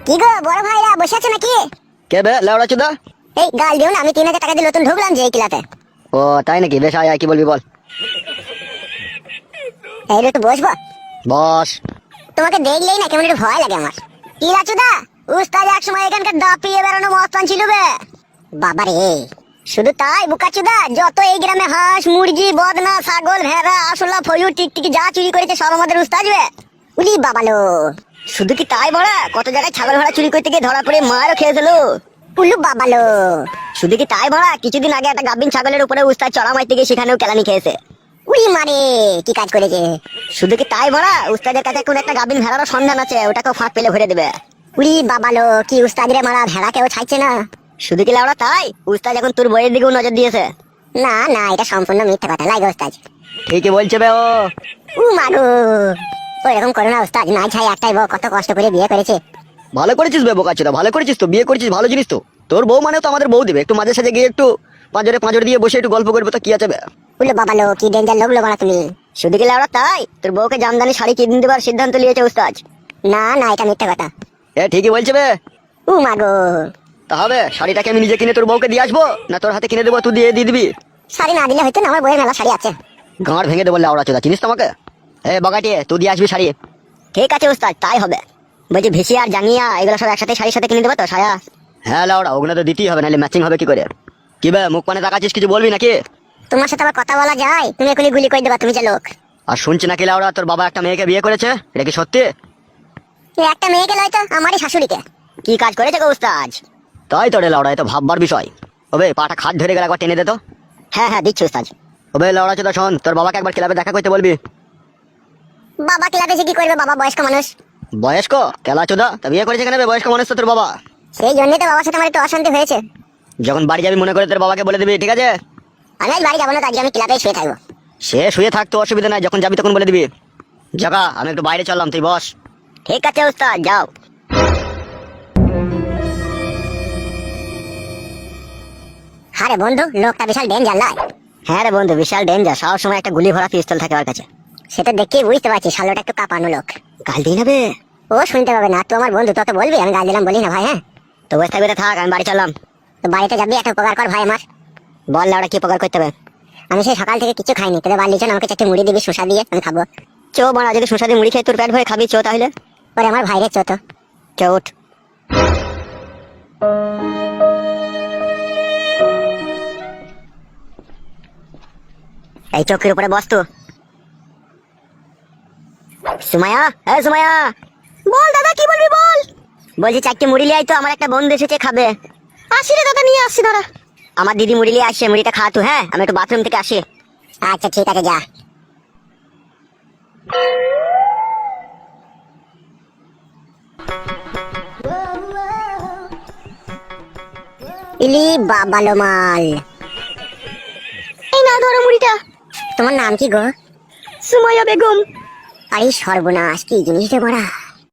কি গো বড় ভাইরা বসে আছে নাকি? কে বে লেওড়া চুদা? এই গাল দিও না, আমি 3000 টাকা দিয়ে নতুন ঢুকলাম যে এই ক্লাবে। ও তাই নাকি? বেশ আয় আয়, কি বলবি বল। এই রে, তো বসবো? বস। তোমাকে দেখলেই না কেমন একটু ভয় লাগে আমার। কি রাচুদা, উস্তাদ এক সময় এখানকার দাপিয়ে বেড়ানো মস্তান ছিল বে। বাবা রে, শুধু তাই বুকাচুদা, যত এই গ্রামে হাঁস মুরগি বদনা ছাগল ভেড়া আসলা ফয়ু টিকটিকি যা চুরি করেছে সব আমাদের উস্তাদ বে। উলি বাবালো, শুধু কি তাই বড়া, কত জায়গায় ছাগল ভেড়া চুরি করতে গিয়ে ধরা পড়ে মারও খেয়েছিল। উল্লু বাবালো, শুধু কি তাই বড়া, কিছুদিন আগে একটা গাবিন ছাগলের উপরে উস্তাদ চড়া মারতে গিয়ে সেখানেও কেলানি খেয়েছে। উই মারে, কি কাজ করেছে। শুধু কি তাই বড়া, উস্তাদের কাছে কোন একটা গাবিন ভেড়ারও সন্ধান আছে, ওটাকেও ফাঁক পেলে ভরে দেবে। উই বাবালো, কি উস্তাদরে মারা ভেড়া কেউ ছাইছে না। শুধু কি লাউড়া তাই, উস্তাদ এখন তোর বইয়ের দিকেও নজর দিয়েছে। না না, এটা সম্পূর্ণ মিথ্যা কথা লাগে উস্তাদ। ঠিকই বলছে বে ও। মাগো, ওইরকম করো না উস্তাদ, না ছাই একটাই বউ, কত কষ্ট করে বিয়ে করেছে। ভালো করেছিস বে বোকাচোদা, ভালো করেছিস তো, বিয়ে করেছিস, ভালো জিনিস তো। তোর বউ মানে তো আমাদের বউ দিবে, একটু মাঝে সাঝে গিয়ে একটু পাঁজরে দিয়ে বসে একটু গল্প করবে তো কি আছে বে। উল্লু বাবালো, কি ডেঞ্জার লোক লোবানা তুমি। শুধু কি লাউড়া তাই, তোর বউকে জামদানি শাড়ি কিনে দেবার সিদ্ধান্ত নিয়েছে উস্তাদ। না না, এটা মিথ্যা কথা। এ ঠিকই বলছে বে। মাগো, তা হবে, শাড়িটাকে আমি নিজে কিনে তোর বউকে দিয়ে আসবো, না তোর হাতে কিনে দেবো, তুই দিয়ে দিবি? শাড়ি না দিলে হয়তো না, আমার বইয়ের মেলা শাড়ি আছে। গাঁড় ভেঙে দেবো লেওড়া চোদা, চিনিস তো আমাকে। এ বগাটি, তুই দিয়ে আসবি শাড়ি। ঠিক আছে উস্তাদ, তাই হবে। বলছি ভিসি আর জাঙ্গিয়া এগুলো সব একসাথে শাড়ির সাথে কিনে দেবো তো সায়া। হ্যাঁ লেওড়া, ওগুলো তো দিতেই হবে, নাহলে ম্যাচিং হবে কি করে। কি বে মুখ পানে তাকাচ্ছিস, কিছু বলবি নাকি? তোমার সাথে আবার কথা বলা যায়? তুমি এখনই গুলি করে দেবা, তুমি যে লোক। আর শুনছি নাকি লেওড়া তোর বাবা একটা মেয়েকে বিয়ে করেছে, এটা কি সত্যি? একটা মেয়েকে নয়তো আমারই শাশুড়িকে। কি কাজ করেছে গো উস্তাদ? তাই তো রে লেওড়া, এ তো ভাববার বিষয়। ওবে পাটা খাট ধরে গেলে একবার টেনে দে তো। হ্যাঁ হ্যাঁ, দিচ্ছি উস্তাদ। ওবে লেওড়া চোদা শোন, তোর বাবাকে একবার ক্লাবে দেখা করতে বলবি। বাবা ক্লাবে এসে কি করবে, বাবা বয়স্ক মানুষ। বয়স্ক কেলা চোদা, তা বিয়ে করেছে কেন বে, বয়স্ক মানুষ তো তোর বাবা। সেই জন্যই তো বাবার সাথে আমার একটু অশান্তি হয়েছে। যখন বাড়ি যাবি মনে করে তোর বাবাকে বলে দিবি, ঠিক আছে? আমি আজ বাড়ি যাবো না, আজকে আমি ক্লাবে শুয়ে থাকবো। সে শুয়ে থাকতো অসুবিধা নাই, যখন যাবি তখন বলে দিবি। জাগা, আমি একটু বাইরে চললাম, তুই বস। ঠিক আছে উস্তাদ, যাও। আরে বন্ধু, লোকটা বিশাল ডেঞ্জার লাই। হ্যাঁ রে বন্ধু, বিশাল ডেঞ্জার, সব সময় একটা গুলি ভরা পিস্তল থাকে ওর কাছে। সেটা দেখেই বুঝতে পারছি, শালোটা একটু কাঁপানো লোক। গাল দিই না বে। ও শুনতে পাবে না, তো আমার বন্ধু তত বলবি, আমি গাল দিলাম বলি না ভাই। হ্যাঁ তো বসে থাকবে, থাক, আমি বাড়ি চললাম। তো বাড়িতে যাবি, একটা উপকার কর ভাই আমার। বল লাউডা, কি উপকার করতে হবে? আমি সেই সকাল থেকে কিছু খাইনি, তোদের বাড়ি চল, আমাকে চারটে মুড়ি দিবি শসা দিয়ে, আমি খাবো। চো বড়া, যদি শসা দিয়ে মুড়ি খেয়ে তোর পেট ভরে খাবি, চো তাহলে। ওরে আমার ভাইরে, চো তো। চো উঠ। এই চৌকির উপরে বস তো। সুমাইয়া, হ্যাঁ সুমাইয়া। বল দাদা, কি বলবি বল। বলছি চারটে মুড়ি লিয়ে আই তো, আমার একটা বন্ধু এসেছে, খাবে। আসি রে দাদা, নিয়ে আসছি দাঁড়া। আমার দিদি মুড়ি লিয়ে আসছে, মুড়িটা খা তুই। হ্যাঁ, আমি একটু বাথরুম থেকে আসি। আচ্ছা ঠিক আছে, যা। ইলি বাবালো মাল। এই না, ধরো মুড়িটা। তোমার নাম কি গো? সুমাইয়া বেগম। আরে সর্বনাশ, কি জিনিস রে বড়া।